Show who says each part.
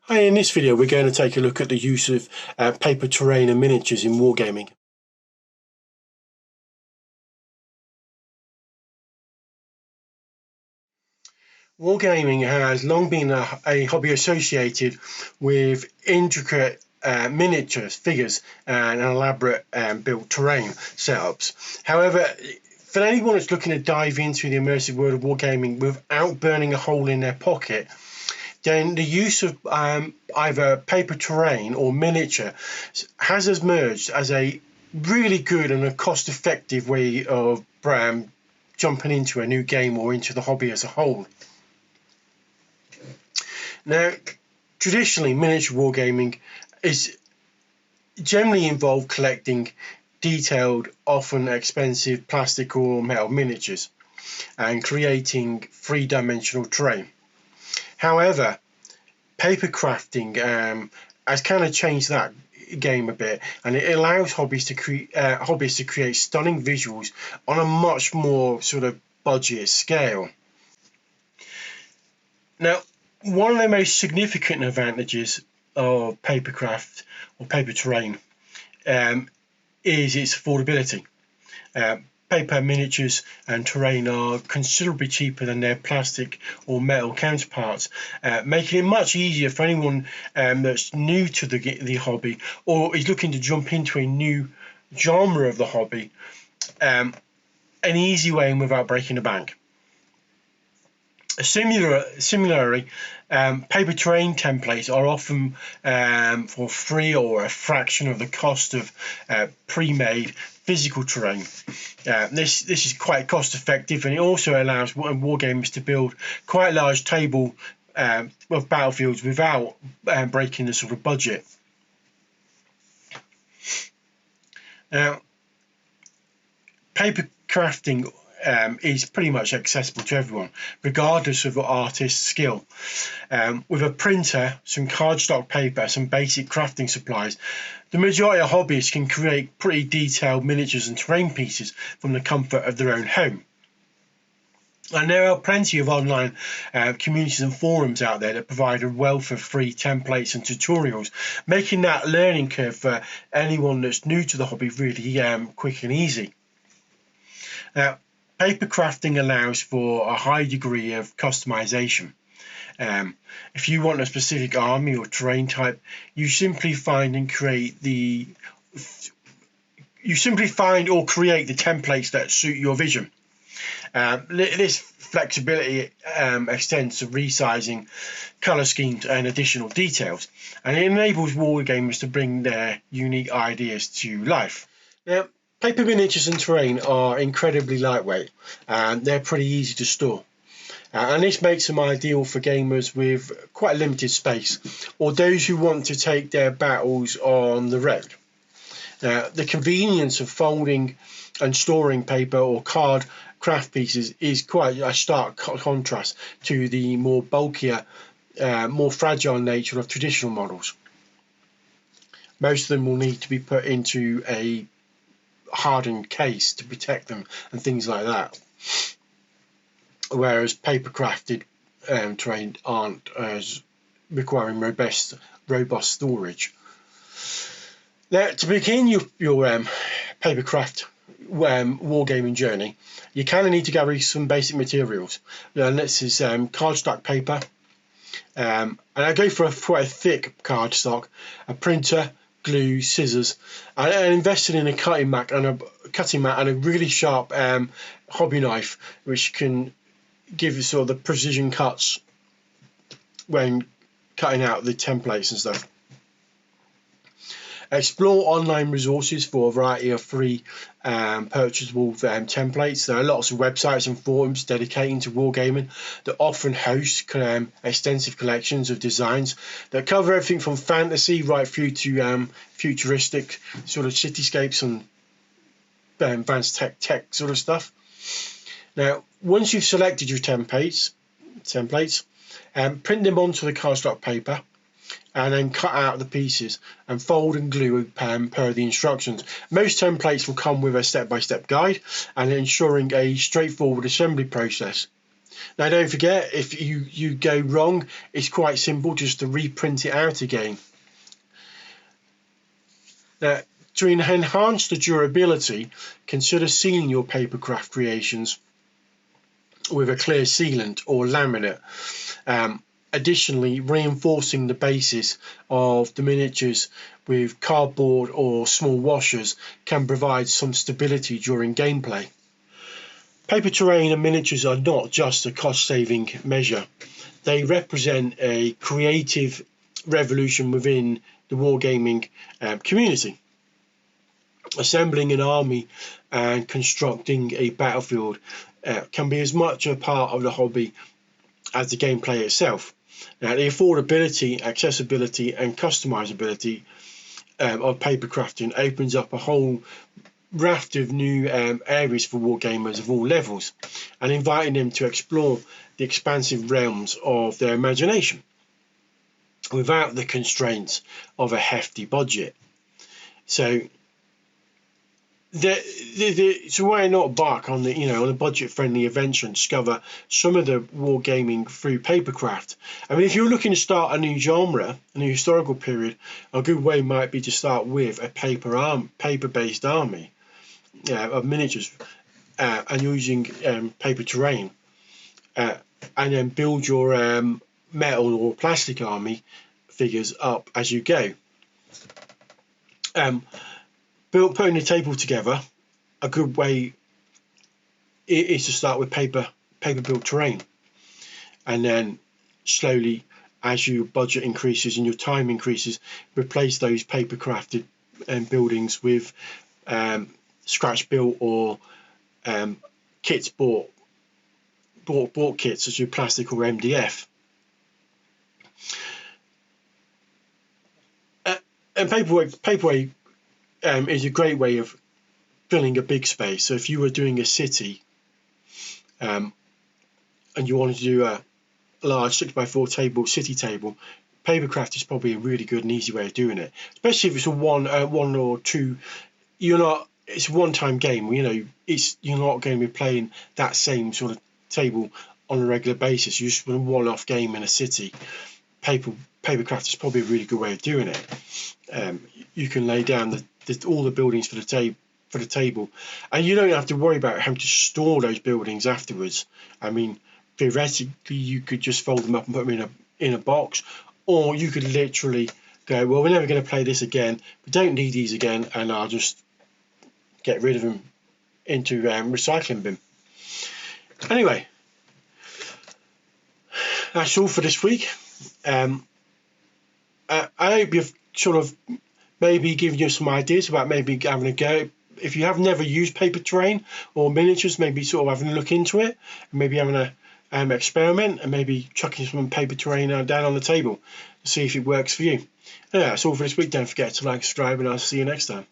Speaker 1: Hi, in this video we're going to take a look at the use of paper terrain and miniatures in wargaming. Wargaming has long been a hobby associated with intricate miniatures, figures and elaborate built terrain setups. However, for anyone that's looking to dive into the immersive world of wargaming without burning a hole in their pocket, then the use of either paper terrain or miniature has emerged as a really good and a cost-effective way of jumping into a new game or into the hobby as a whole. Now, traditionally, miniature wargaming is generally involved collecting detailed, often expensive plastic or metal miniatures and creating three-dimensional terrain. However, paper crafting has kind of changed that game a bit, and it allows hobbyists to create stunning visuals on a much more sort of budget scale. Now, one of the most significant advantages of papercraft or paper terrain is its affordability. Paper miniatures and terrain are considerably cheaper than their plastic or metal counterparts, making it much easier for anyone that's new to the hobby or is looking to jump into a new genre of the hobby, an easy way and without breaking the bank. Similarly, paper terrain templates are often for free or a fraction of the cost of pre-made physical terrain. This is quite cost effective, and it also allows wargamers to build quite large table of battlefields without breaking the sort of budget. Now, paper crafting is pretty much accessible to everyone, regardless of the artist's skill. With a printer, some cardstock paper, some basic crafting supplies, the majority of hobbyists can create pretty detailed miniatures and terrain pieces from the comfort of their own home. And there are plenty of online communities and forums out there that provide a wealth of free templates and tutorials, making that learning curve for anyone that's new to the hobby really quick and easy. Now, paper crafting allows for a high degree of customization. If you want a specific army or terrain type, you simply find or create the templates that suit your vision. This flexibility extends to resizing, color schemes and additional details, and it enables wargamers to bring their unique ideas to life. Now, paper miniatures and terrain are incredibly lightweight, and they're pretty easy to store. And this makes them ideal for gamers with quite a limited space, or those who want to take their battles on the road. The convenience of folding and storing paper or card craft pieces is quite a stark contrast to the more bulkier, more fragile nature of traditional models. Most of them will need to be put into a hardened case to protect them and things like that, whereas paper crafted terrain aren't as requiring robust storage. Now, to begin your papercraft wargaming journey, you kind of need to gather some basic materials. And this is cardstock paper, and I go for quite a thick cardstock, a printer, glue, scissors. I invested in a cutting mat and a really sharp hobby knife, which can give you sort of the precision cuts when cutting out the templates and stuff. Explore online resources for a variety of free purchasable templates. There are lots of websites and forums dedicating to wargaming that often host extensive collections of designs that cover everything from fantasy right through to futuristic sort of cityscapes and advanced tech sort of stuff. Now, once you've selected your templates, print them onto the cardstock paper, and then cut out the pieces and fold and glue per the instructions. Most templates will come with a step-by-step guide and ensuring a straightforward assembly process. Now don't forget, if you go wrong, it's quite simple just to reprint it out again. Now, to enhance the durability, consider sealing your papercraft creations with a clear sealant or laminate. Additionally, reinforcing the basis of the miniatures with cardboard or small washers can provide some stability during gameplay. Paper terrain and miniatures are not just a cost-saving measure. They represent a creative revolution within the wargaming community. Assembling an army and constructing a battlefield can be as much a part of the hobby as the gameplay itself. Now, the affordability, accessibility and customizability of paper crafting opens up a whole raft of new areas for wargamers of all levels, and inviting them to explore the expansive realms of their imagination without the constraints of a hefty budget. So why not embark on on a budget-friendly adventure and discover some of the wargaming through papercraft? I mean, if you're looking to start a new genre, a new historical period, a good way might be to start with a paper-based army of miniatures, and using paper terrain, and then build your metal or plastic army figures up as you go. Putting the table together, a good way is to start with paper built terrain, and then slowly, as your budget increases and your time increases, replace those paper crafted buildings with scratch built or kits bought kits such as plastic or MDF. And paperweight is a great way of filling a big space. So if you were doing a city and you wanted to do a large 6x4 city table, papercraft is probably a really good and easy way of doing it, especially if it's a one or two. It's a one-time game. You're not going to be playing that same sort of table on a regular basis. You just want a one-off game in a city. Papercraft is probably a really good way of doing it. You can lay down all the buildings for the table, and you don't have to worry about having to store those buildings afterwards. I mean, theoretically, you could just fold them up and put them in a box, or you could literally go, well, we're never going to play this again. We don't need these again, and I'll just get rid of them into recycling bin. Anyway, that's all for this week. I hope you've sort of maybe given you some ideas about maybe having a go. If you have never used paper terrain or miniatures, maybe sort of having a look into it, and maybe having a experiment, and maybe chucking some paper terrain down on the table to see if it works for you. Yeah, that's all for this week. Don't forget to like, subscribe, and I'll see you next time.